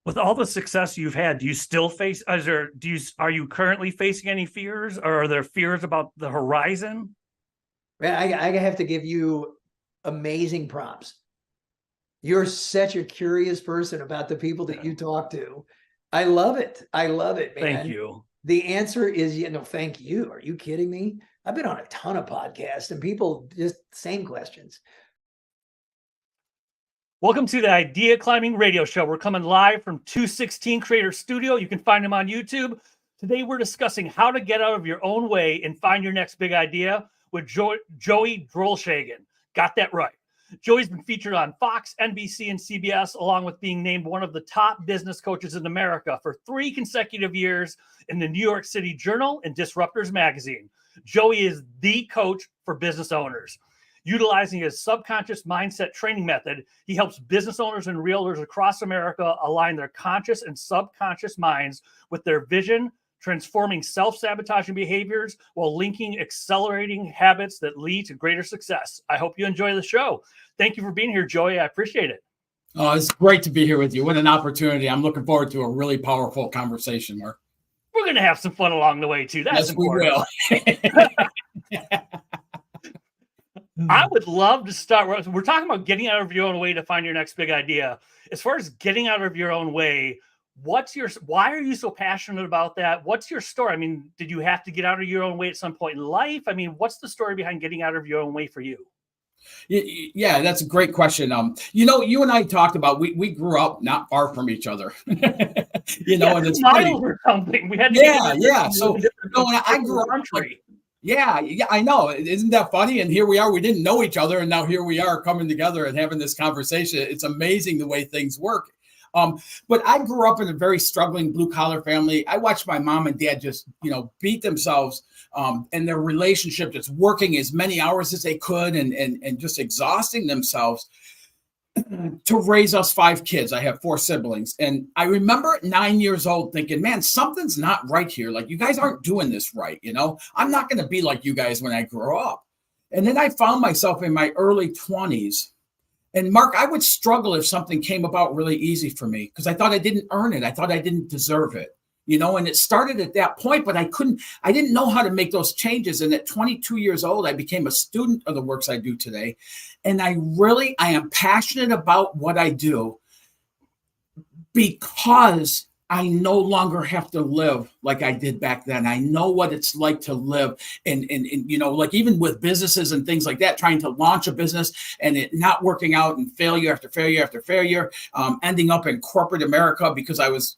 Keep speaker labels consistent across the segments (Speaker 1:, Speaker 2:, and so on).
Speaker 1: With all the success you've had, do you still face, are you currently facing any fears, or are there fears about the horizon?
Speaker 2: Man, I have to give you amazing props. You're such a curious person about the people that you talk to. I love it. I love it, man.
Speaker 1: Thank you.
Speaker 2: The answer is, thank you. Are you kidding me? I've been on a ton of podcasts and people just same questions.
Speaker 1: Welcome to the Idea Climbing Radio Show. We're coming live from 216 Creator Studio. You can find them on YouTube. Today, we're discussing how to get out of your own way and find your next big idea with Joey Drolshagen. Got that right. Joey's been featured on Fox, NBC, and CBS, along with being named one of the top business coaches in America for 3 consecutive years in the New York City Journal and Disruptors magazine. Joey is the coach for business owners. Utilizing his subconscious mindset training method, he helps business owners and realtors across America align their conscious and subconscious minds with their vision, transforming self-sabotaging behaviors while linking accelerating habits that lead to greater success. I hope you enjoy the show. Thank you for being here, Joey. I appreciate it.
Speaker 3: Oh, it's great to be here with you. What an opportunity. I'm looking forward to a really powerful conversation, Mark.
Speaker 1: We're going to have some fun along the way, too. That's
Speaker 3: yes,
Speaker 1: important.
Speaker 3: We will.
Speaker 1: I would love to start. We're talking about getting out of your own way to find your next big idea. As far as getting out of your own way, why are you so passionate about that? What's your story? I mean, did you have to get out of your own way at some point in life? I mean, what's the story behind getting out of your own way for you?
Speaker 3: Yeah, that's a great question. You and I talked about, we grew up not far from each other, and it's funny.
Speaker 1: Or something. We had
Speaker 3: yeah. So when I grew up, yeah, I know. Isn't that funny? And here we are. We didn't know each other, and now here we are coming together and having this conversation. It's amazing the way things work. But I grew up in a very struggling blue collar family. I watched my mom and dad just, beat themselves and their relationship, just working as many hours as they could and just exhausting themselves to raise us 5 kids. I have 4 siblings. And I remember at 9 years old thinking, man, something's not right here. Like, you guys aren't doing this right. I'm not going to be like you guys when I grow up. And then I found myself in my early 20s. And Mark, I would struggle if something came about really easy for me because I thought I didn't earn it. I thought I didn't deserve it, and it started at that point, but I didn't know how to make those changes. And at 22 years old, I became a student of the works I do today. And I am passionate about what I do because I no longer have to live like I did back then. I know what it's like to live and like even with businesses and things like that, trying to launch a business and it not working out and failure after failure after failure, ending up in corporate America because I was,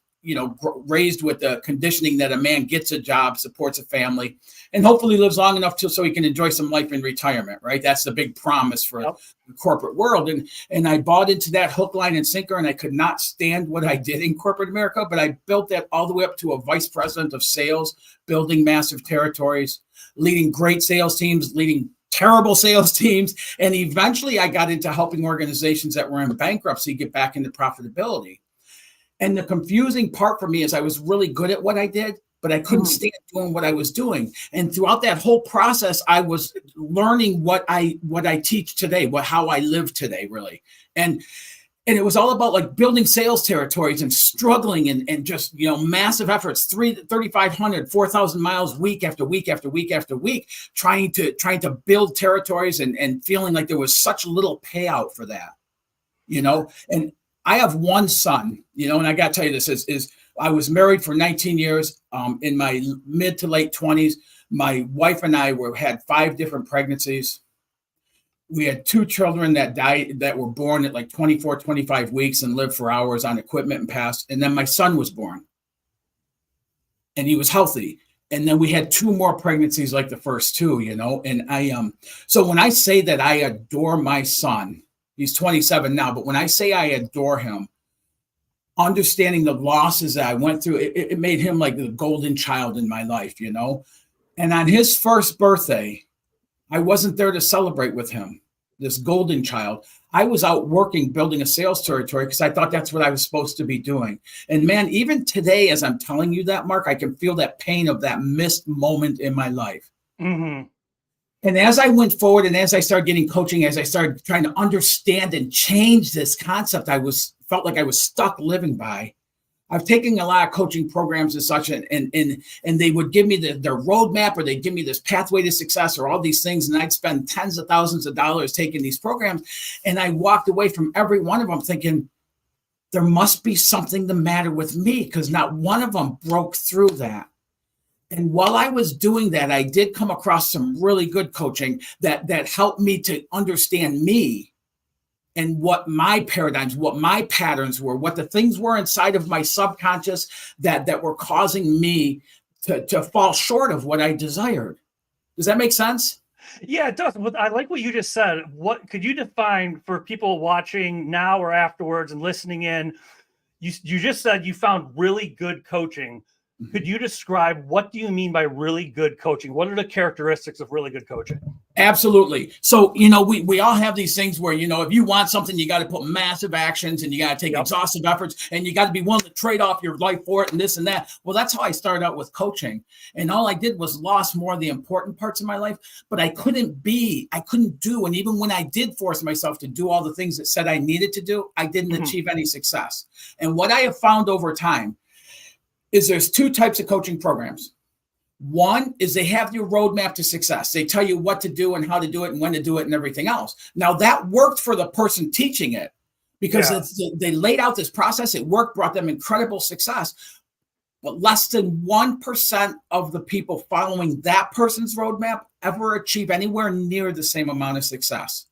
Speaker 3: raised with the conditioning that a man gets a job, supports a family, and hopefully lives long enough so he can enjoy some life in retirement, right? That's the big promise for the corporate world. And I bought into that hook, line, and sinker, and I could not stand what I did in corporate America, but I built that all the way up to a vice president of sales, building massive territories, leading great sales teams, leading terrible sales teams. And eventually I got into helping organizations that were in bankruptcy get back into profitability. And the confusing part for me is I was really good at what I did, but I couldn't stand doing what I was doing. And throughout that whole process, I was learning what I teach today, how I live today, really. And it was all about like building sales territories and struggling and just, massive efforts, 3,500, 4,000 miles week after week after week after week, trying to build territories and feeling like there was such little payout for that, and I have one son, and I got to tell you this is I was married for 19 years in my mid to late 20s. My wife and I had 5 different pregnancies. We had 2 children that died, that were born at like 24, 25 weeks and lived for hours on equipment and passed. And then my son was born and he was healthy. And then we had 2 more pregnancies like the first 2, and so when I say that I adore my son, he's 27 now, but when I say I adore him, understanding the losses that I went through, it made him like the golden child in my life, And on his first birthday, I wasn't there to celebrate with him, this golden child. I was out working, building a sales territory because I thought that's what I was supposed to be doing. And man, even today, as I'm telling you that, Mark, I can feel that pain of that missed moment in my life.
Speaker 1: Mm-hmm.
Speaker 3: And as I went forward and as I started getting coaching, as I started trying to understand and change this concept, felt like I was stuck living by. I've taken a lot of coaching programs and such, and they would give me their roadmap, or they'd give me this pathway to success, or all these things, and I'd spend tens of thousands of dollars taking these programs, and I walked away from every one of them thinking, there must be something the matter with me, because not one of them broke through that. And while I was doing that, I did come across some really good coaching that helped me to understand me and what my paradigms, what my patterns were, what the things were inside of my subconscious that were causing me to fall short of what I desired. Does that make sense?
Speaker 1: Yeah, it does. I like what you just said. What could you define for people watching now or afterwards and listening in? You just said you found really good coaching. Could you describe, what do you mean by really good coaching? What are the characteristics of really good coaching?
Speaker 3: Absolutely. So, we all have these things where, if you want something, you got to put massive actions, and you got to take exhaustive efforts, and you got to be willing to trade off your life for it and this and that. Well, that's how I started out with coaching. And all I did was lost more of the important parts of my life, but I couldn't do. And even when I did force myself to do all the things that said I needed to do, I didn't achieve any success. And what I have found over time is there's two types of coaching programs. One is they have your roadmap to success. They tell you what to do and how to do it and when to do it and everything else. Now, that worked for the person teaching it, because they laid out this process. It worked, brought them incredible success. But less than 1% of the people following that person's roadmap ever achieve anywhere near the same amount of success.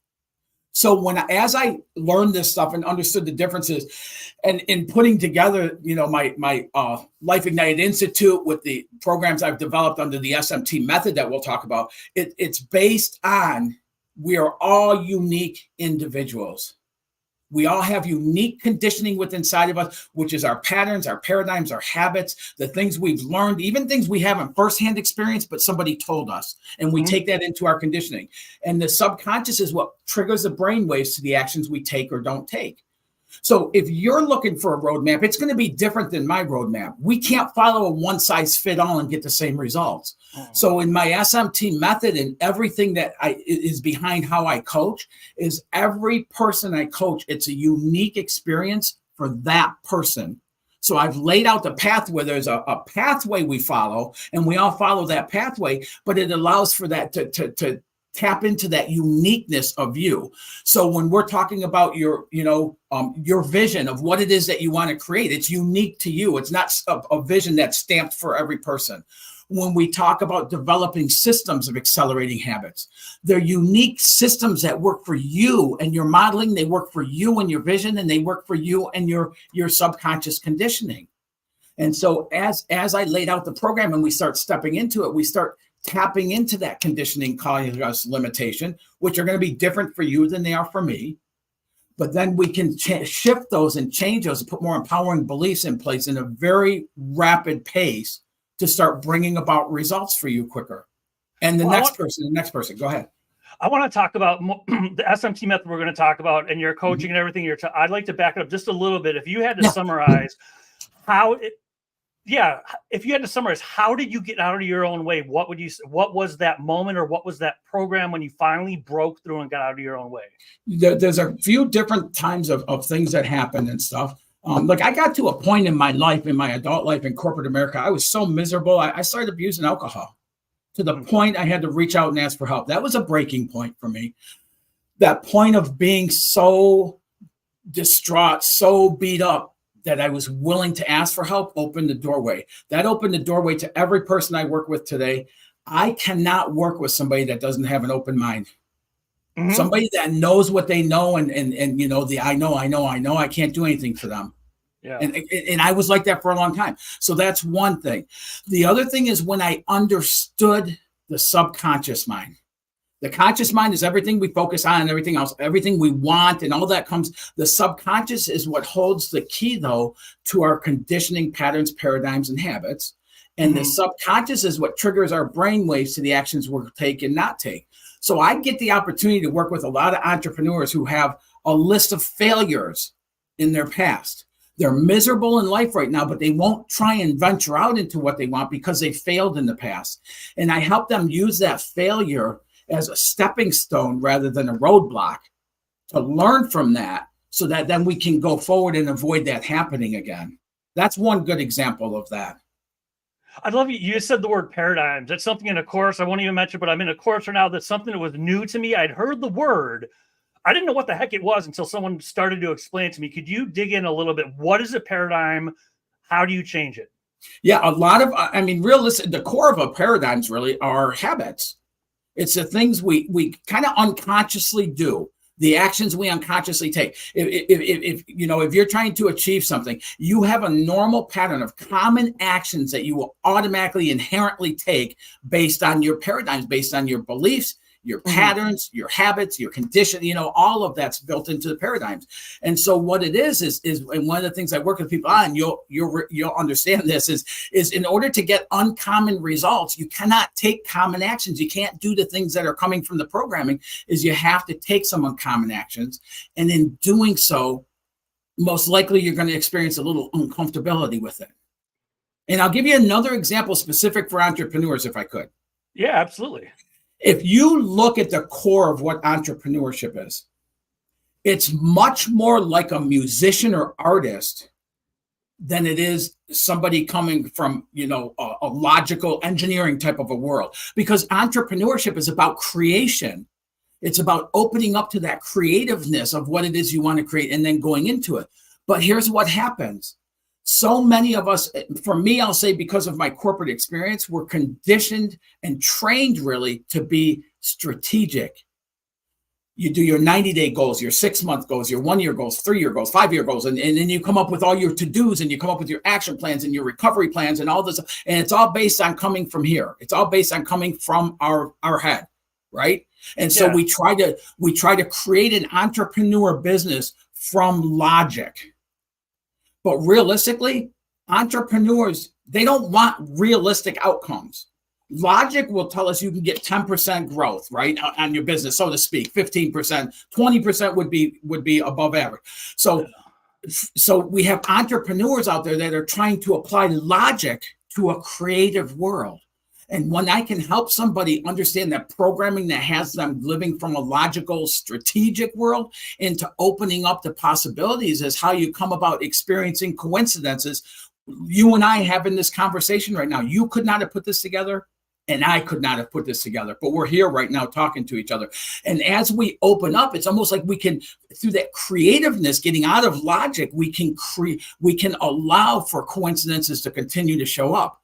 Speaker 3: So as I learned this stuff and understood the differences, and in putting together, my Life Ignited Institute with the programs I've developed under the SMT method that we'll talk about, it's based on, we are all unique individuals. We all have unique conditioning within inside of us, which is our patterns, our paradigms, our habits, the things we've learned, even things we haven't firsthand experienced, but somebody told us. And we take that into our conditioning. And the subconscious is what triggers the brain waves to the actions we take or don't take. So if you're looking for a roadmap, it's going to be different than my roadmap. We can't follow a one-size-fit-all and get the same results. So in my SMT method, and everything that is behind how I coach, is every person I coach, it's a unique experience for that person. So I've laid out the pathway. There's a pathway we follow, and we all follow that pathway, but it allows for that to tap into that uniqueness of you. So when we're talking about your vision of what it is that you want to create, it's unique to you. It's not a vision that's stamped for every person. When we talk about developing systems of accelerating habits, they're unique systems that work for you and your modeling. They work for you and your vision, and they work for you and your subconscious conditioning. And so as I laid out the program and we start stepping into it, we start tapping into that conditioning, calling us limitation, which are going to be different for you than they are for me. But then we can shift those and change those and put more empowering beliefs in place in a very rapid pace to start bringing about results for you quicker. And the next person, go ahead.
Speaker 1: I want to talk about the SMT method we're going to talk about, and your coaching and everything. I'd like to back it up just a little bit. If you had to summarize if you had to summarize, how did you get out of your own way? What was that moment, or what was that program when you finally broke through and got out of your own way?
Speaker 3: There's a few different times of things that happened and stuff. Like I got to a point in my life, in my adult life in corporate America, I was so miserable. I started abusing alcohol to the point I had to reach out and ask for help. That was a breaking point for me. That point of being so distraught, so beat up, that I was willing to ask for help opened the doorway. That opened the doorway to every person I work with today. I cannot work with somebody that doesn't have an open mind. Somebody that knows what they know and I know, I can't do anything for them. Yeah. And I was like that for a long time. So that's one thing. The other thing is when I understood the subconscious mind. The conscious mind is everything we focus on and everything else, everything we want and all that comes. The subconscious is what holds the key, though, to our conditioning patterns, paradigms, and habits. And the subconscious is what triggers our brain waves to the actions we'll take and not take. So I get the opportunity to work with a lot of entrepreneurs who have a list of failures in their past. They're miserable in life right now, but they won't try and venture out into what they want because they failed in the past. And I help them use that failure as a stepping stone rather than a roadblock to learn from that, so that then we can go forward and avoid that happening again. That's one good example of that.
Speaker 1: I love you. You just said the word paradigms. That's something in a course I won't even mention, but I'm in a course right now that's something that was new to me. I'd heard the word. I didn't know what the heck it was until someone started to explain it to me. Could you dig in a little bit? What is a paradigm? How do you change it?
Speaker 3: Yeah, a lot of, I mean, realistic, the core of a paradigms really are habits. It's the things we kind of unconsciously do, the actions we unconsciously take. If you know, if you're trying to achieve something, you have a normal pattern of common actions that you will automatically inherently take based on your paradigms, based on your beliefs, your patterns, your habits, your condition, you know, all of that's built into the paradigms. And so what it is, and one of the things I work with people on, you'll understand this, is in order to get uncommon results, you cannot take common actions. You can't do the things that are coming from the programming. Is you have to take some uncommon actions. And in doing so, most likely you're going to experience a little uncomfortability with it. And I'll give you another example specific for entrepreneurs, if I could.
Speaker 1: Yeah, absolutely.
Speaker 3: If you look at the core of what entrepreneurship is, it's much more like a musician or artist than it is somebody coming from, you know, a logical engineering type of a world. Because entrepreneurship is about creation. It's about opening up to that creativeness of what it is you want to create and then going into it. But here's what happens. So many of us, for me, I'll say because of my corporate experience, we're conditioned and trained really to be strategic. You do your 90-day goals, your 6-month goals, your 1-year goals, 3-year goals, 5-year goals, and then you come up with all your to-dos and you come up with your action plans and your recovery plans and all this. And it's all based on coming from here. It's all based on coming from our head, right? And so we try to create an entrepreneur business from logic. But realistically, entrepreneurs, they don't want realistic outcomes. Logic will tell us you can get 10% growth, right, on your business, so to speak, 15%, 20% would be above average. So we have entrepreneurs out there that are trying to apply logic to a creative world. And when I can help somebody understand that programming that has them living from a logical, strategic world into opening up the possibilities is how you come about experiencing coincidences. You and I having this conversation right now, you could not have put this together and I could not have put this together, but we're here right now talking to each other. And as we open up, it's almost like we can, through that creativeness, getting out of logic, we can allow for coincidences to continue to show up.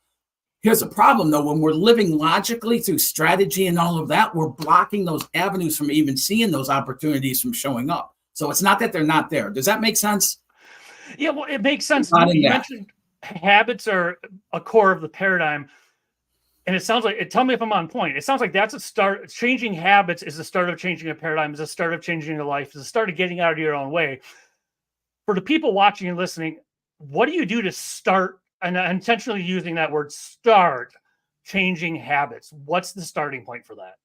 Speaker 3: Here's the problem, though. When we're living logically through strategy and all of that, we're blocking those avenues from even seeing those opportunities from showing up. So it's not that they're not there. Does that make sense?
Speaker 1: Yeah, well, it makes sense. You mentioned habits are a core of the paradigm. And it sounds like, tell me if I'm on point. It sounds like that's a start. Changing habits is the start of changing a paradigm, is the start of changing your life, is the start of getting out of your own way. For the people watching and listening, what do you do to start? And intentionally using that word start changing habits. What's the starting point for that?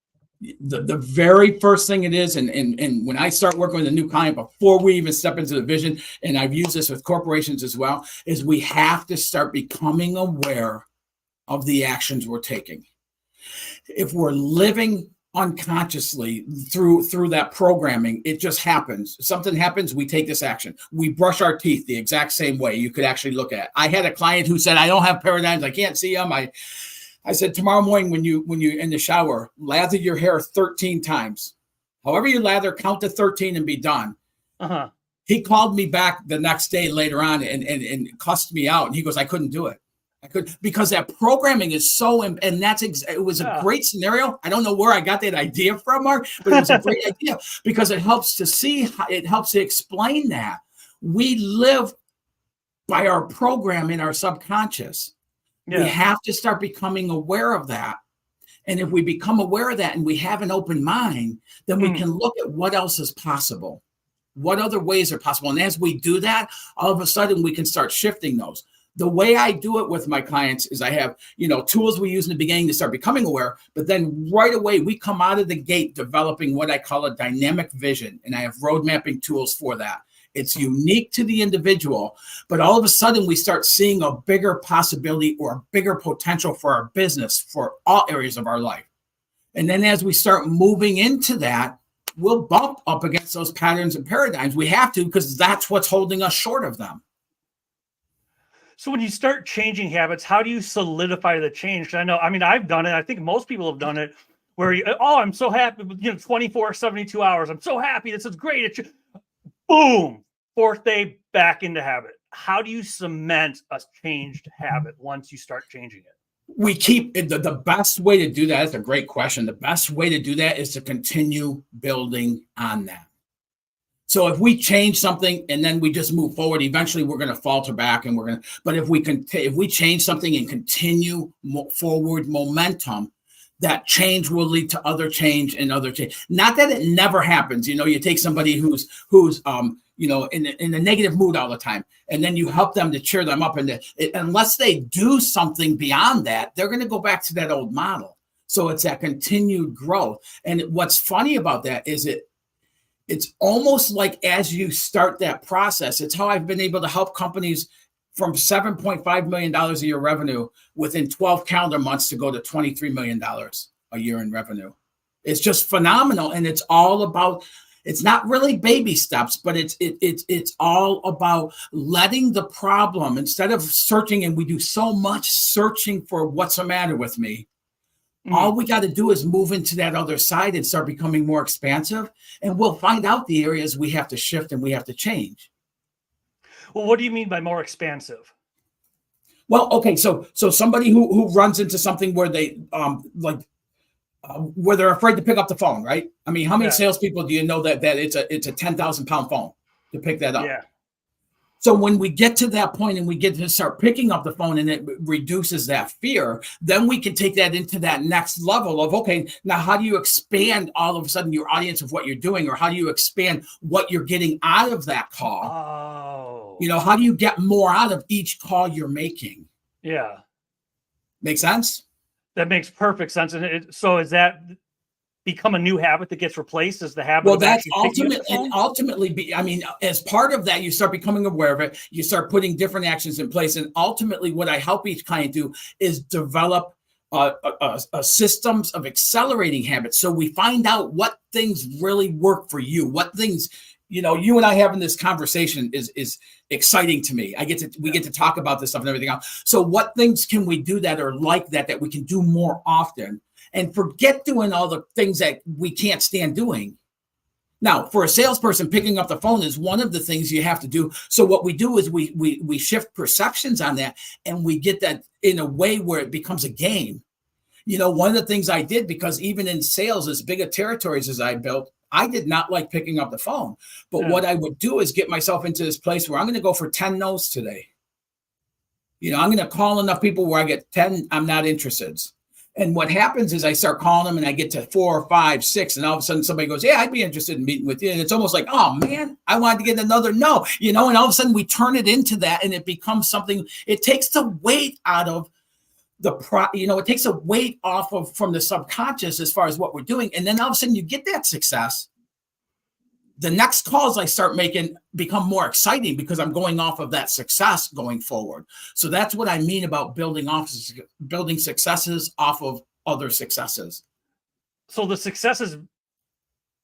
Speaker 3: The very first thing it is, and when I start working with a new client, before we even step into the vision, and I've used this with corporations as well, is we have to start becoming aware of the actions we're taking. If we're living unconsciously through that programming, it just happens. Something happens, we take this action. We brush our teeth the exact same way. You could actually look at it. I had a client who said, I don't have paradigms, I can't see them. I said, tomorrow morning when you're in the shower, lather your hair 13 times. However you lather, count to 13 and be done. He called me back the next day later on and cussed me out. And he goes, I couldn't do it. Because that programming is so, and it was a great scenario. I don't know where I got that idea from, Mark, but it was a great idea because it helps to explain that we live by our program in our subconscious. We have to start becoming aware of that. And if we become aware of that and we have an open mind, then we can look at what else is possible. What other ways are possible? And as we do that, all of a sudden we can start shifting those. The way I do it with my clients is I have, tools we use in the beginning to start becoming aware, but then right away we come out of the gate developing what I call a dynamic vision. And I have road mapping tools for that. It's unique to the individual, but all of a sudden we start seeing a bigger possibility or a bigger potential for our business, for all areas of our life. And then as we start moving into that, we'll bump up against those patterns and paradigms. We have to, because that's what's holding us short of them.
Speaker 1: So when you start changing habits, how do you solidify the change? 'Cause I mean, I've done it. I think most people have done it where I'm so happy, 24, 72 hours. I'm so happy. This is great. Boom, fourth day back into habit. How do you cement a changed habit once you start changing it?
Speaker 3: We keep the best way to do that is a great question. The best way to do that is to continue building on that. So if we change something and then we just move forward, eventually we're going to falter back, and but if we change something and continue forward momentum, that change will lead to other change and other change. Not that it never happens. You take somebody who's in a negative mood all the time, and then you help them to cheer them up, and unless they do something beyond that, they're going to go back to that old model. So it's that continued growth. And what's funny about that is it's almost like as you start that process, it's how I've been able to help companies from $7.5 million a year revenue within 12 calendar months to go to $23 million a year in revenue. It's just phenomenal. And it's all about, it's not really baby steps, but it's all about letting the problem, instead of searching, and we do so much searching for what's the matter with me. All we got to do is move into that other side and start becoming more expansive, and we'll find out the areas we have to shift and we have to change.
Speaker 1: Well, what do you mean by more expansive?
Speaker 3: Well, okay, so somebody who runs into something where they where they're afraid to pick up the phone, right? I mean, how many salespeople do you know that it's a 10,000 pound phone to pick that up?
Speaker 1: Yeah.
Speaker 3: So when we get to that point and we get to start picking up the phone and it reduces that fear, then we can take that into that next level of, okay, now how do you expand all of a sudden your audience of what you're doing, or how do you expand what you're getting out of that call?
Speaker 1: Oh.
Speaker 3: How do you get more out of each call you're making?
Speaker 1: Yeah.
Speaker 3: Make sense?
Speaker 1: That makes perfect sense. And so is that become a new habit that gets replaced as the habit?
Speaker 3: Well, that's ultimately as part of that, you start becoming aware of it. You start putting different actions in place. And ultimately what I help each client do is develop a systems of accelerating habits. So we find out what things really work for you, what things, you and I having this conversation is exciting to me. We get to talk about this stuff and everything else. So what things can we do that are like that we can do more often, and forget doing all the things that we can't stand doing? Now, for a salesperson, picking up the phone is one of the things you have to do. So what we do is we shift perceptions on that, and we get that in a way where it becomes a game. One of the things I did, because even in sales, as big a territories as I built, I did not like picking up the phone. But what I would do is get myself into this place where I'm going to go for 10 no's today. I'm going to call enough people where I get 10, I'm not interested. And what happens is I start calling them and I get to 4 or 5, 6, and all of a sudden somebody goes, yeah, I'd be interested in meeting with you. And it's almost like, oh man, I wanted to get another no, and all of a sudden we turn it into that, and it becomes something. It takes the weight out of it takes a weight off of from the subconscious as far as what we're doing. And then all of a sudden you get that success. The next calls I start making become more exciting because I'm going off of that success going forward. So that's what I mean about building successes off of other successes.
Speaker 1: So the successes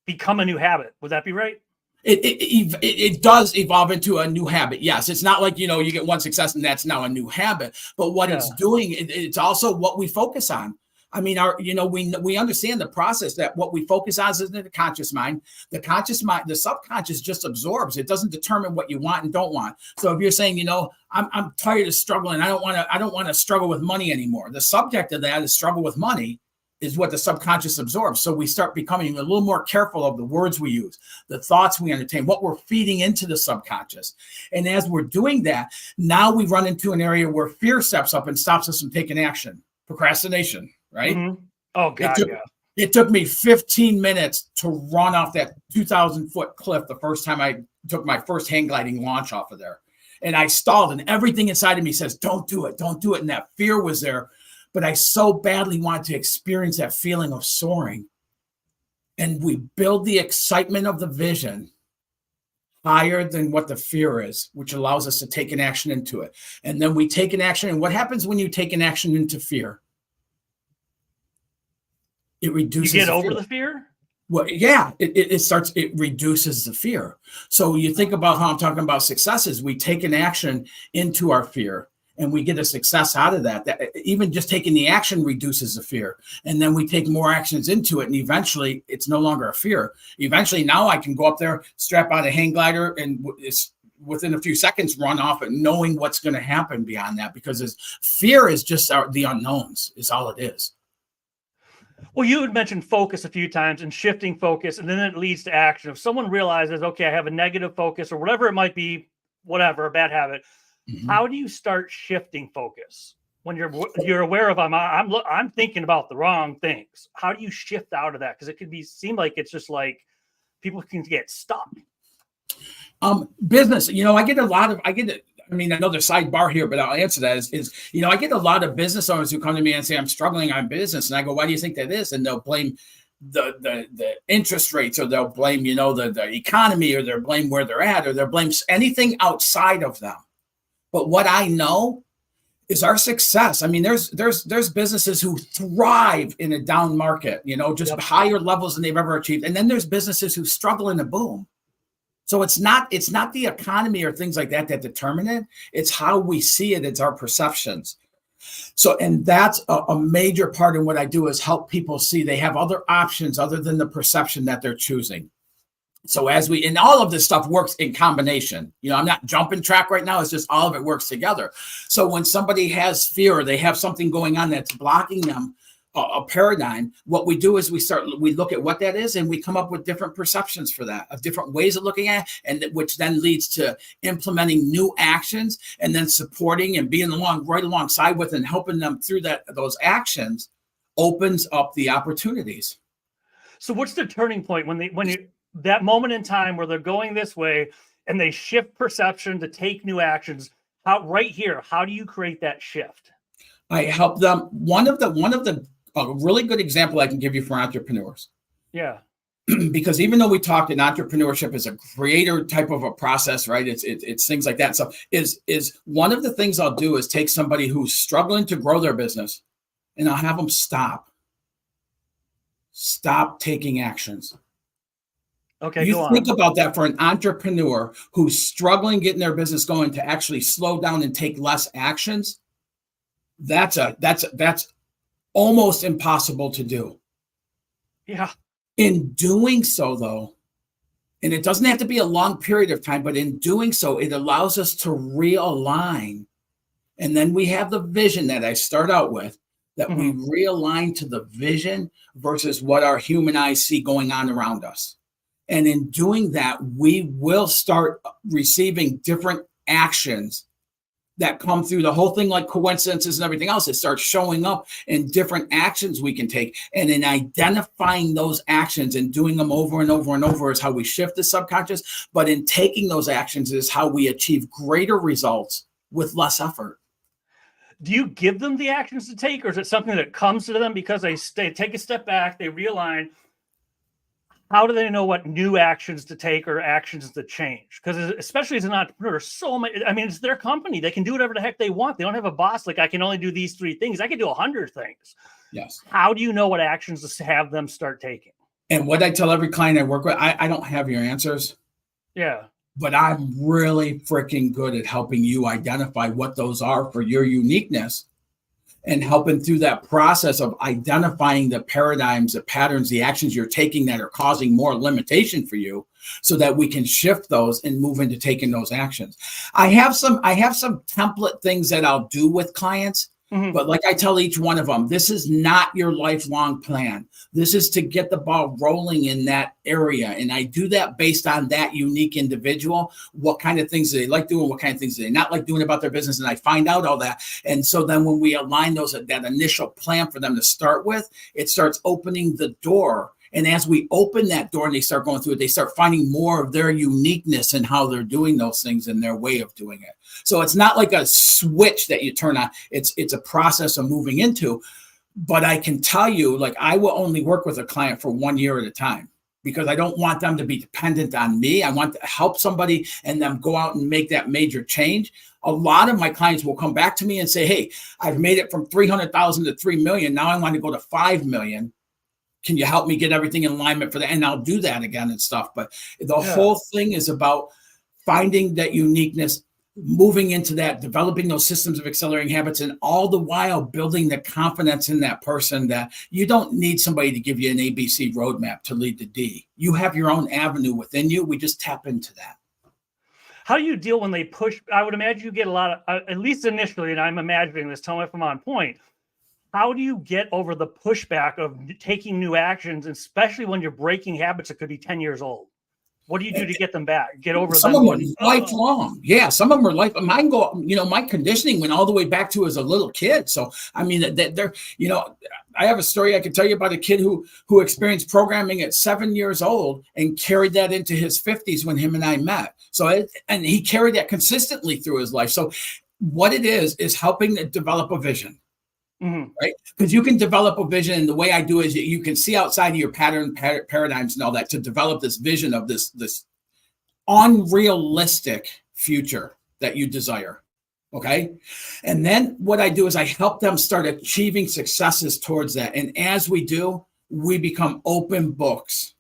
Speaker 1: become a new habit. Would that be right?
Speaker 3: It does evolve into a new habit. Yes. It's not like, you get one success and that's now a new habit, but what it's doing, it's also what we focus on. I mean, we understand the process that what we focus on is in the conscious mind. The conscious mind, the subconscious just absorbs. It doesn't determine what you want and don't want. So if you're saying, I'm tired of struggling, I don't want to struggle with money anymore. The subject of that is struggle with money is what the subconscious absorbs. So we start becoming a little more careful of the words we use, the thoughts we entertain, what we're feeding into the subconscious. And as we're doing that, now we run into an area where fear steps up and stops us from taking action. Procrastination, right?
Speaker 1: Mm-hmm. Oh, God,
Speaker 3: It took me 15 minutes to run off that 2,000-foot cliff the first time I took my first hang gliding launch off of there. And I stalled, and everything inside of me says, don't do it, don't do it. And that fear was there. But I so badly wanted to experience that feeling of soaring. And we build the excitement of the vision higher than what the fear is, which allows us to take an action into it. And then we take an action. And what happens when you take an action into fear? It reduces.
Speaker 1: You get over the fear?
Speaker 3: Well, yeah, it reduces the fear. So you think about how I'm talking about successes. We take an action into our fear. and we get a success out of that, that even just taking the action reduces the fear. And then we take more actions into it. And eventually it's no longer a fear. Eventually now I can go up there, strap on a hang glider, and it's within a few seconds run off, and knowing what's going to happen beyond that, because fear is just the unknowns is all it is.
Speaker 1: Well, you had mentioned focus a few times and shifting focus, and then it leads to action. If someone realizes, okay, I have a negative focus or whatever it might be, whatever, a bad habit, how do you start shifting focus when you're aware of I'm thinking about the wrong things? How do you shift out of that? Because it could seem like it's just like people can get stuck.
Speaker 3: Business, another sidebar here, but I'll answer that is, I get a lot of business owners who come to me and say, I'm struggling on business. And I go, why do you think that is? And they'll blame the interest rates, or they'll blame, the economy, or they'll blame where they're at, or they'll blame anything outside of them. But what I know is our success. I mean, there's businesses who thrive in a down market, just higher levels than they've ever achieved. And then there's businesses who struggle in a boom. So it's not the economy or things like that determine it. It's how we see it. It's our perceptions. So, and that's a major part of what I do, is help people see they have other options other than the perception that they're choosing. So and all of this stuff works in combination. I'm not jumping track right now. It's just all of it works together. So when somebody has fear, or they have something going on that's blocking them, a paradigm, what we do is we look at what that is, and we come up with different perceptions for that, of different ways of looking at it, and which then leads to implementing new actions, and then supporting and being right alongside with and helping them through those actions opens up the opportunities.
Speaker 1: So what's the turning point when that moment in time where they're going this way and they shift perception to take new actions? How do you create that shift?
Speaker 3: I help them. One of the a really good example I can give you for entrepreneurs.
Speaker 1: Yeah.
Speaker 3: Because even though we talked in entrepreneurship is a creator type of a process, right? It's things like that. So is one of the things I'll do is take somebody who's struggling to grow their business, and I'll have them stop taking actions.
Speaker 1: Okay.
Speaker 3: You think about that for an entrepreneur who's struggling getting their business going, to actually slow down and take less actions. That's almost impossible to do.
Speaker 1: Yeah.
Speaker 3: In doing so, though, and it doesn't have to be a long period of time, but in doing so, it allows us to realign. And then we have the vision that I start out with, that we realign to the vision versus what our human eyes see going on around us. And in doing that, we will start receiving different actions that come through the whole thing, like coincidences and everything else. It starts showing up in different actions we can take. And in identifying those actions and doing them over and over and over is how we shift the subconscious. But in taking those actions is how we achieve greater results with less effort.
Speaker 1: Do you give them the actions to take, or is it something that comes to them because they take a step back, they realign? How do they know what new actions to take or actions to change? Because especially as an entrepreneur, it's their company. They can do whatever the heck they want. They don't have a boss like, I can only do these 3 things. I can do 100 things.
Speaker 3: Yes.
Speaker 1: How do you know what actions to have them start taking?
Speaker 3: And what I tell every client I work with, I don't have your answers.
Speaker 1: Yeah.
Speaker 3: But I'm really freaking good at helping you identify what those are for your uniqueness, and helping through that process of identifying the paradigms, the patterns, the actions you're taking that are causing more limitation for you, so that we can shift those and move into taking those actions. I have some template things that I'll do with clients. But like I tell each one of them, this is not your lifelong plan. This is to get the ball rolling in that area. And I do that based on that unique individual. What kind of things do they like doing? What kind of things do they not like doing about their business? And I find out all that. And so then when we align that initial plan for them to start with, it starts opening the door. And as we open that door and they start going through it, they start finding more of their uniqueness in how they're doing those things and their way of doing it. So it's not like a switch that you turn on. It's a process of moving into. But I can tell you, like, I will only work with a client for 1 year at a time, because I don't want them to be dependent on me. I want to help somebody and them go out and make that major change. A lot of my clients will come back to me and say, hey, I've made it from 300,000 to 3 million. Now I want to go to 5 million. Can you help me get everything in alignment for that? And I'll do that again and stuff. But the whole thing is about finding that uniqueness, moving into that, developing those systems of accelerating habits, and all the while building the confidence in that person that you don't need somebody to give you an ABC roadmap to lead to D. You have your own avenue within you. We just tap into that.
Speaker 1: How do you deal when they push? I would imagine you get a lot of, at least initially, and I'm imagining this, tell me if I'm on point. How do you get over the pushback of taking new actions, especially when you're breaking habits that could be 10 years old? What do you do to get them back? Get over
Speaker 3: some
Speaker 1: them?
Speaker 3: Some of them are lifelong. Yeah, some of them are life. Mine go, my conditioning went all the way back to as a little kid. So, I mean, they're, I have a story I can tell you about a kid who experienced programming at 7 years old and carried that into his 50s when him and I met. So, and he carried that consistently through his life. So what it is helping to develop a vision. Mm-hmm. Right? Because you can develop a vision, and the way I do is you can see outside of your paradigms and all that to develop this vision of this unrealistic future that you desire. Okay. And then what I do is I help them start achieving successes towards that. And as we do, we become open books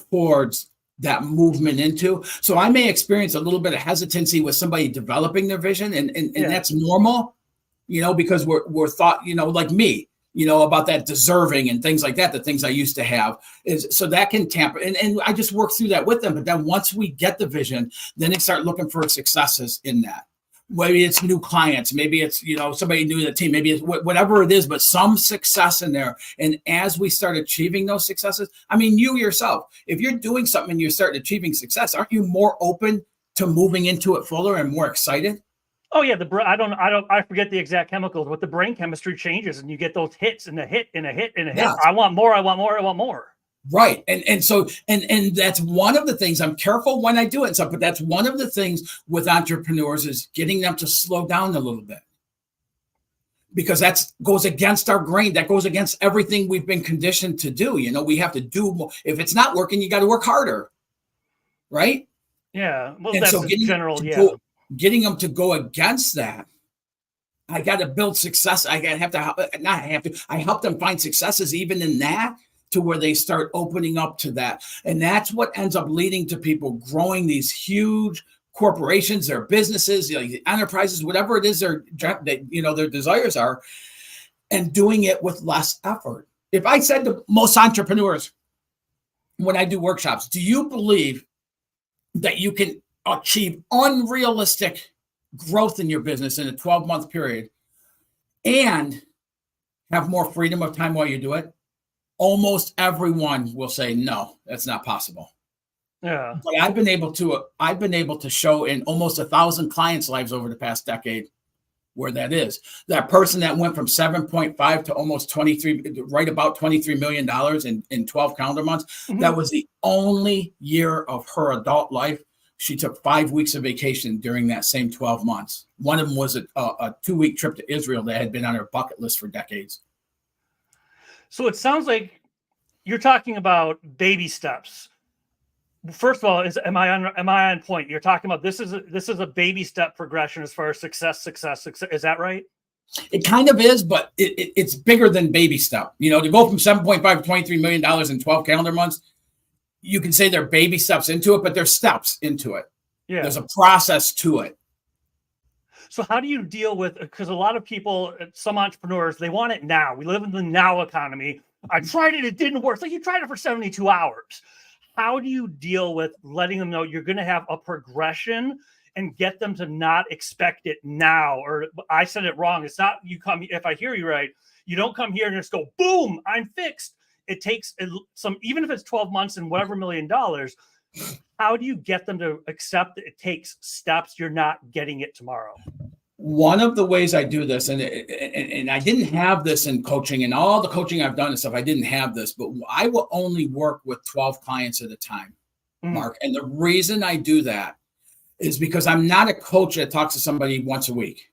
Speaker 3: towards that movement into. So I may experience a little bit of hesitancy with somebody developing their vision, and that's normal. Because we're thought, like me, about that deserving and things like that, the things I used to have is so that can tamper. And I just work through that with them. But then once we get the vision, then they start looking for successes in that. Maybe it's new clients, maybe it's, somebody new to the team, maybe it's whatever it is, but some success in there. And as we start achieving those successes, I mean, you yourself, if you're doing something and you start achieving success, aren't you more open to moving into it fuller and more excited?
Speaker 1: Oh yeah, I forget the exact chemicals, but the brain chemistry changes, and you get those hits and a hit and a hit and a hit. I want more. I want more. I want more.
Speaker 3: Right, and so that's one of the things. I'm careful when I do it, but that's one of the things with entrepreneurs is getting them to slow down a little bit, because that goes against our grain. That goes against everything we've been conditioned to do. We have to do more. If it's not working, you got to work harder, right?
Speaker 1: Yeah, well, that's so general. Yeah.
Speaker 3: Getting them to go against that, I got to build success. I help them find successes even in that, to where they start opening up to that. And that's what ends up leading to people growing these huge corporations, their businesses, enterprises, whatever it is their desires are, and doing it with less effort. If I said to most entrepreneurs when I do workshops, do you believe that you can achieve unrealistic growth in your business in a 12-month period and have more freedom of time while you do it? Almost everyone will say, no, that's not possible. Yeah. But I've been able to show in almost 1,000 clients' lives over the past decade where that is. That person that went from 7.5 to almost 23, right about $23 million in 12 calendar months, mm-hmm. That was the only year of her adult life. She took 5 weeks of vacation during that same 12 months. One of them was a 2-week trip to Israel that had been on her bucket list for decades.
Speaker 1: So it sounds like you're talking about baby steps. First of all, am I on point? You're talking about this is a baby step progression as far as success. Is that right?
Speaker 3: It kind of is, but it's bigger than baby step. To go from 7.5 to $23 million in 12 calendar months, you can say they're baby steps into it, but they're steps into it. Yeah. There's a process to it.
Speaker 1: So how do you deal with, because a lot of people, some entrepreneurs, they want it now. We live in the now economy. I tried it. It didn't work. So you tried it for 72 hours. How do you deal with letting them know you're going to have a progression and get them to not expect it now? Or I said it wrong. It's not you come, if I hear you right, you don't come here and just go, boom, I'm fixed. It takes some, even if it's 12 months and whatever $1 million, how do you get them to accept that it takes steps? You're not getting it tomorrow.
Speaker 3: One of the ways I do this, and I didn't have this in coaching, and all the coaching I've done and stuff, I didn't have this, but I will only work with 12 clients at a time, Mark. And the reason I do that is because I'm not a coach that talks to somebody once a week.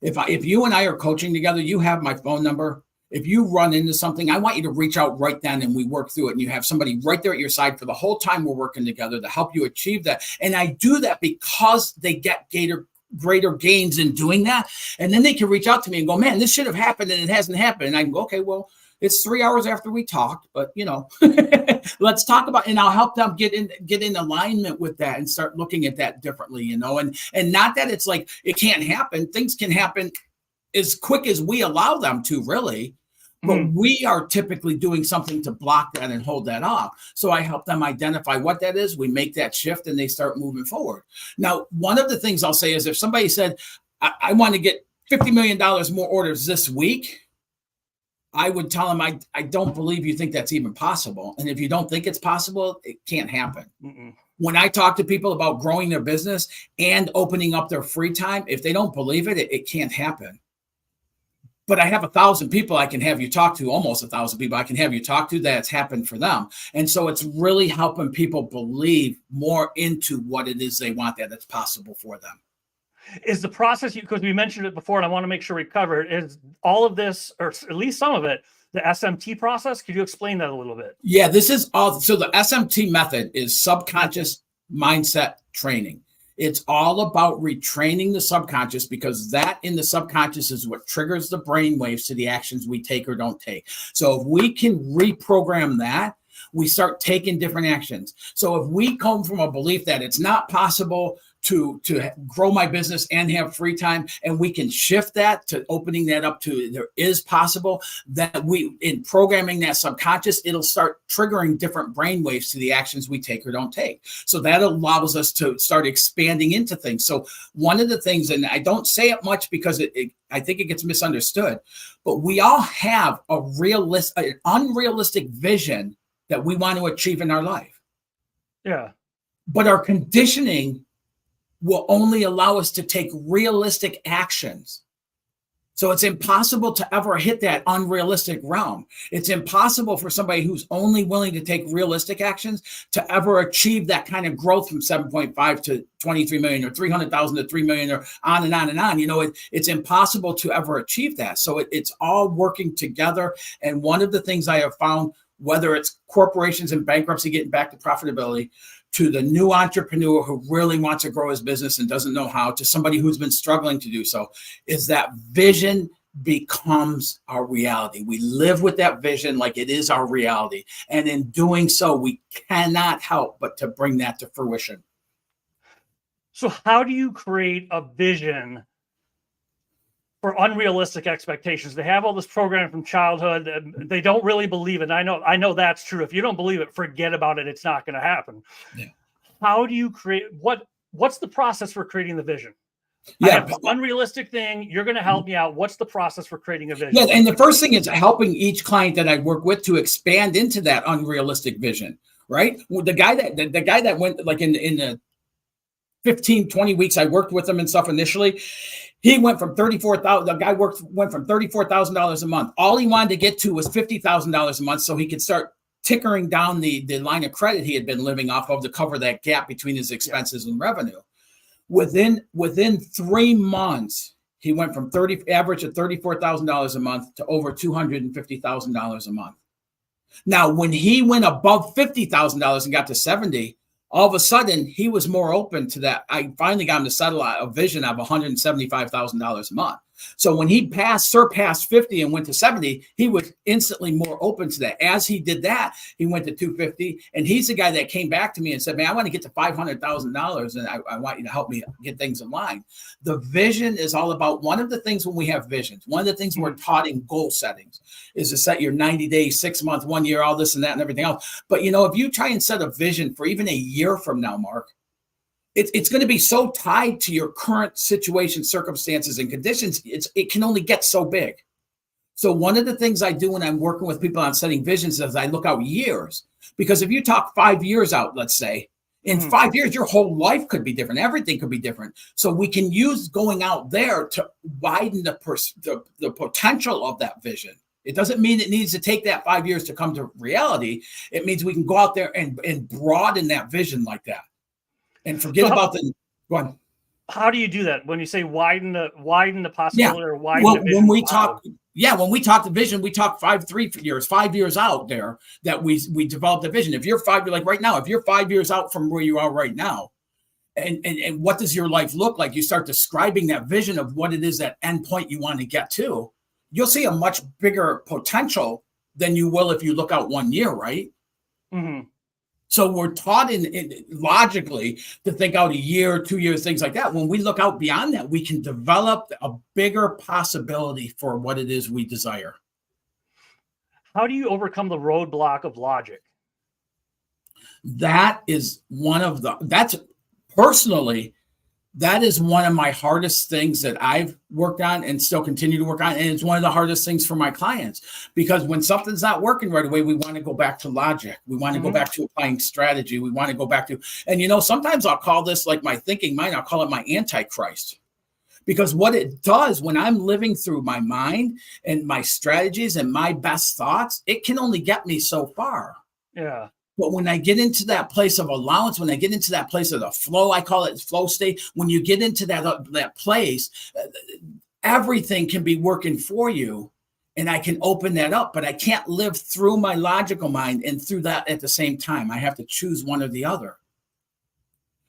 Speaker 3: If you and I are coaching together, you have my phone number. If you run into something, I want you to reach out right then and we work through it. And you have somebody right there at your side for the whole time we're working together to help you achieve that. And I do that because they get greater gains in doing that. And then they can reach out to me and go, man, this should have happened and it hasn't happened. And I can go, okay, well, It's 3 hours after we talked, but let's talk about, and I'll help them get in alignment with that and start looking at that differently, and not that it's like it can't happen. Things can happen as quick as we allow them to, really. But we are typically doing something to block that and hold that off. So I help them identify what that is. We make that shift and they start moving forward. Now, one of the things I'll say is if somebody said, I want to get $50 million more orders this week, I would tell them, I don't believe you think that's even possible. And if you don't think it's possible, it can't happen. When I talk to people about growing their business and opening up their free time, if they don't believe it, it can't happen. But I have 1,000 people I can have you talk to, almost 1,000 people I can have you talk to that's happened for them. And so it's really helping people believe more into what it is they want, that it's possible for them.
Speaker 1: Is the process, because we mentioned it before and I want to make sure we cover it, is all of this, or at least some of it, the SMT process? Could you explain that a little bit?
Speaker 3: Yeah, this is all. So the SMT method is subconscious mindset training. It's all about retraining the subconscious, because that in the subconscious is what triggers the brain waves to the actions we take or don't take. So if we can reprogram that, we start taking different actions. So if we come from a belief that it's not possible to grow my business and have free time, and we can shift that to opening that up to there is possible, that we, in programming that subconscious, it'll start triggering different brain waves to the actions we take or don't take. So that allows us to start expanding into things. So one of the things, and I don't say it much because I think it gets misunderstood, but we all have an unrealistic vision that we want to achieve in our life.
Speaker 1: Yeah.
Speaker 3: But our conditioning will only allow us to take realistic actions. So it's impossible to ever hit that unrealistic realm. It's impossible for somebody who's only willing to take realistic actions to ever achieve that kind of growth from 7.5 to 23 million or 300,000 to 3 million or on and on and on. It's impossible to ever achieve that. So it's all working together. And one of the things I have found, whether it's corporations in bankruptcy getting back to profitability, to the new entrepreneur who really wants to grow his business and doesn't know how, to somebody who's been struggling to do so, is that vision becomes our reality. We live with that vision like it is our reality. And in doing so, we cannot help but to bring that to fruition.
Speaker 1: So how do you create a vision for unrealistic expectations? They have all this programming from childhood. They don't really believe it. I know that's true. If you don't believe it, forget about it. It's not going to happen. Yeah. How do you create, what's the process for creating the vision? Yeah. I have this unrealistic thing. You're going to help me out. What's the process for creating a vision?
Speaker 3: Yeah. And the first thing is helping each client that I work with to expand into that unrealistic vision, right? The guy that went like in the 15, 20 weeks I worked with him and stuff initially, he went from $34,000. The guy went from $34,000 a month. All he wanted to get to was $50,000 a month, so he could start tickering down the line of credit he had been living off of to cover that gap between his expenses and revenue. Within 3 months, he went from average of $34,000 a month to over $250,000 a month. Now, when he went above $50,000 and got to 70, all of a sudden, he was more open to that. I finally got him to settle a vision of $175,000 a month. So when he surpassed 50 and went to 70, he was instantly more open to that. As he did that, he went to 250. And he's the guy that came back to me and said, man, I want to get to $500,000 and I want you to help me get things in line. The vision is all about, one of the things when we have visions, one of the things we're taught in goal settings is to set your 90 days, 6 months, 1 year, all this and that and everything else. But if you try and set a vision for even a year from now, Mark, it's going to be so tied to your current situation, circumstances, and conditions. It can only get so big. So one of the things I do when I'm working with people on setting visions is I look out years. Because if you talk 5 years out, let's say, in 5 years, your whole life could be different. Everything could be different. So we can use going out there to widen the potential of that vision. It doesn't mean it needs to take that 5 years to come to reality. It means we can go out there and broaden that vision like that. And forget about the go on.
Speaker 1: How do you do that when you say widen the possibility or widen the vision?
Speaker 3: When we talk the vision, we talk 5 years out there that we develop the vision. If you're like right now, if you're 5 years out from where you are right now, and what does your life look like? You start describing that vision of what it is, that end point you want to get to. You'll see a much bigger potential than you will if you look out 1 year, right?
Speaker 1: Mm-hmm.
Speaker 3: So we're taught in logically to think out a year, 2 years, things like that. When we look out beyond that, we can develop a bigger possibility for what it is we desire.
Speaker 1: How do you overcome the roadblock of logic?
Speaker 3: That is one of personally, that is one of my hardest things that I've worked on and still continue to work on. And it's one of the hardest things for my clients, because when something's not working right away, we want to go back to logic. We want to go back to applying strategy. We want to go back to, and sometimes I'll call this like my thinking mind. I'll call it my antichrist, because what it does when I'm living through my mind and my strategies and my best thoughts, it can only get me so far.
Speaker 1: Yeah.
Speaker 3: But when I get into that place of allowance, when I get into that place of the flow, I call it flow state. When you get into that place, everything can be working for you, and I can open that up. But I can't live through my logical mind and through that at the same time. I have to choose one or the other.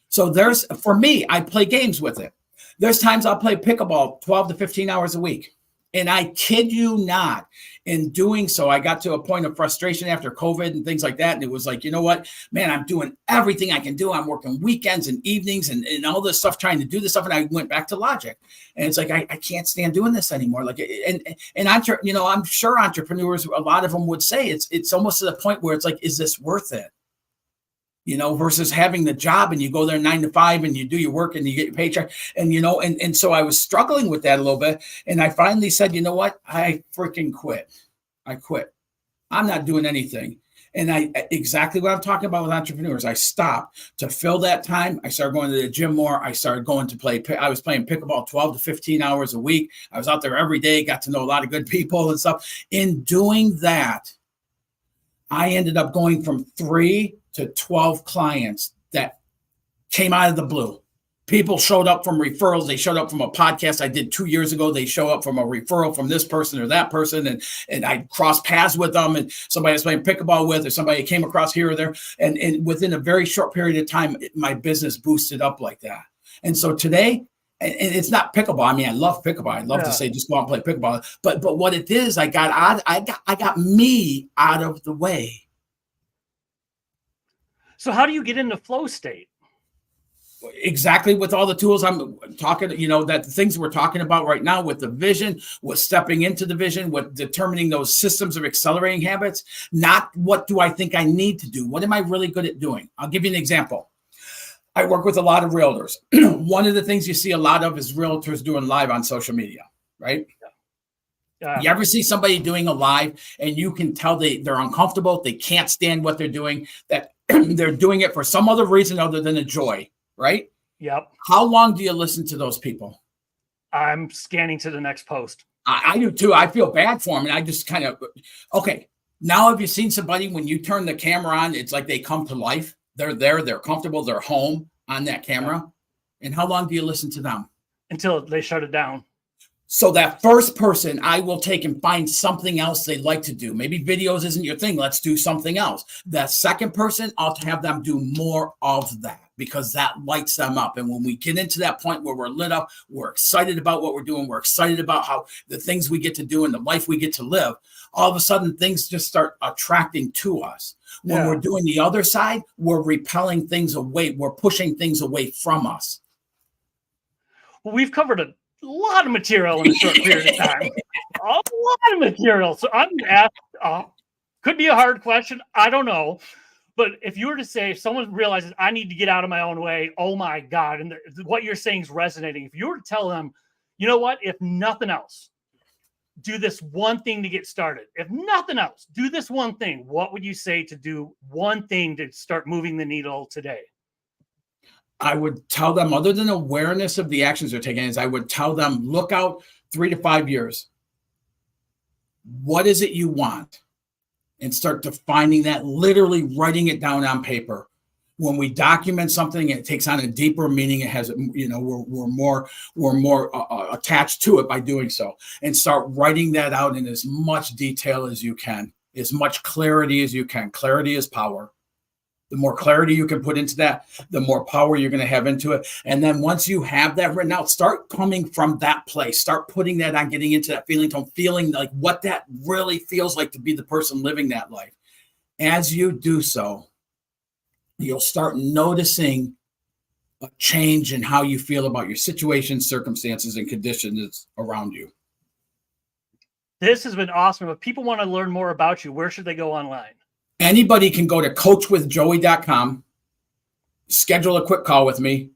Speaker 3: So for me, I play games with it. There's times I'll play pickleball 12 to 15 hours a week. And I kid you not, in doing so, I got to a point of frustration after COVID and things like that. And it was like, you know what, man, I'm doing everything I can do. I'm working weekends and evenings and all this stuff, trying to do this stuff. And I went back to logic. And it's like, I can't stand doing this anymore. Like, and I'm sure entrepreneurs, a lot of them would say it's almost to the point where it's like, is this worth it? Versus having the job and you go there 9 to 5 and you do your work and you get your paycheck. And, and so I was struggling with that a little bit. And I finally said, you know what? I freaking quit. I quit. I'm not doing anything. And exactly what I'm talking about with entrepreneurs. I stopped to fill that time. I started going to the gym more. I started going to I was playing pickleball 12 to 15 hours a week. I was out there every day, got to know a lot of good people and stuff. In doing that, I ended up going from 3 to 12 clients that came out of the blue. People showed up from referrals. They showed up from a podcast I did 2 years ago. They show up from a referral from this person or that person. And I crossed paths with them, and somebody I was playing pickleball with, or somebody came across here or there. And within a very short period of time, my business boosted up like that. And so today, and it's not pickleball. I mean, I love pickleball. I love to say, just go out and play pickleball. But what it is, I got me out of the way.
Speaker 1: So how do you get into flow state?
Speaker 3: Exactly, with all the tools I'm talking, that the things we're talking about right now, with the vision, with stepping into the vision, with determining those systems of accelerating habits, not what do I think I need to do? What am I really good at doing? I'll give you an example. I work with a lot of realtors. One of the things you see a lot of is realtors doing live on social media, right? You ever see somebody doing a live and you can tell they're uncomfortable, they can't stand what they're doing, that they're doing it for some other reason other than a joy, right?
Speaker 1: Yep.
Speaker 3: How long do you listen to those people?
Speaker 1: I'm scanning to the next post.
Speaker 3: I do too. I feel bad for them. And I just kind of, okay. Now, have you seen somebody, when you turn the camera on, it's like they come to life. They're there, they're comfortable, they're home on that camera. And how long do you listen to them?
Speaker 1: Until they shut it down.
Speaker 3: So that first person, I will take and find something else they like to do. Maybe videos isn't your thing. Let's do something else. That second person, I'll have them do more of that, because that lights them up. And when we get into that point where we're lit up, we're excited about what we're doing. We're excited about how the things we get to do and the life we get to live. All of a sudden, things just start attracting to us. When we're doing the other side, we're repelling things away. We're pushing things away from us.
Speaker 1: Well, we've covered a lot of material in a short period of time. A lot of material. So I'm going to ask, could be a hard question. I don't know. But if you were to say, if someone realizes I need to get out of my own way, oh my God, and what you're saying is resonating. If you were to tell them, you know what, if nothing else, do this one thing to get started. If nothing else, do this one thing. What would you say to do one thing to start moving the needle today?
Speaker 3: I would tell them, other than awareness of the actions they're taking, is I would tell them, look out 3 to 5 years. What is it you want? And start defining that, literally writing it down on paper. When we document something, it takes on a deeper meaning. It has, we're more attached to it by doing so. And start writing that out in as much detail as you can, as much clarity as you can. Clarity is power. The more clarity you can put into that, the more power you're going to have into it. And then once you have that written out, start coming from that place. Start putting that on, getting into that feeling tone, feeling like what that really feels like to be the person living that life. As you do so, you'll start noticing a change in how you feel about your situation, circumstances, and conditions around you.
Speaker 1: This has been awesome. If people want to learn more about you, where should they go online?
Speaker 3: Anybody can go to coachwithjoey.com, schedule a quick call with me.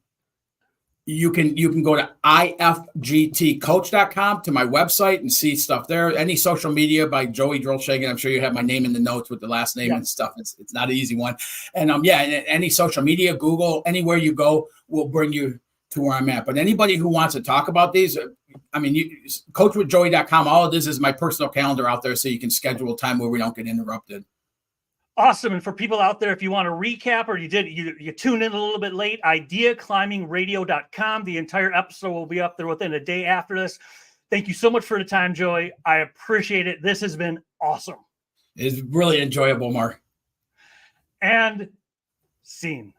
Speaker 3: You can go to ifgtcoach.com to my website and see stuff there. Any social media by Joey Drolshagen. I'm sure you have my name in the notes with the last name and stuff. It's not an easy one. And any social media, Google, anywhere you go will bring you to where I'm at. But anybody who wants to talk about these, coachwithjoey.com, all of this is my personal calendar out there so you can schedule time where we don't get interrupted.
Speaker 1: Awesome. And for people out there, if you want to recap or you tune in a little bit late, ideaclimbingradio.com. The entire episode will be up there within a day after this. Thank you so much for the time, Joey. I appreciate it. This has been awesome.
Speaker 3: It's really enjoyable, Mark.
Speaker 1: And scene.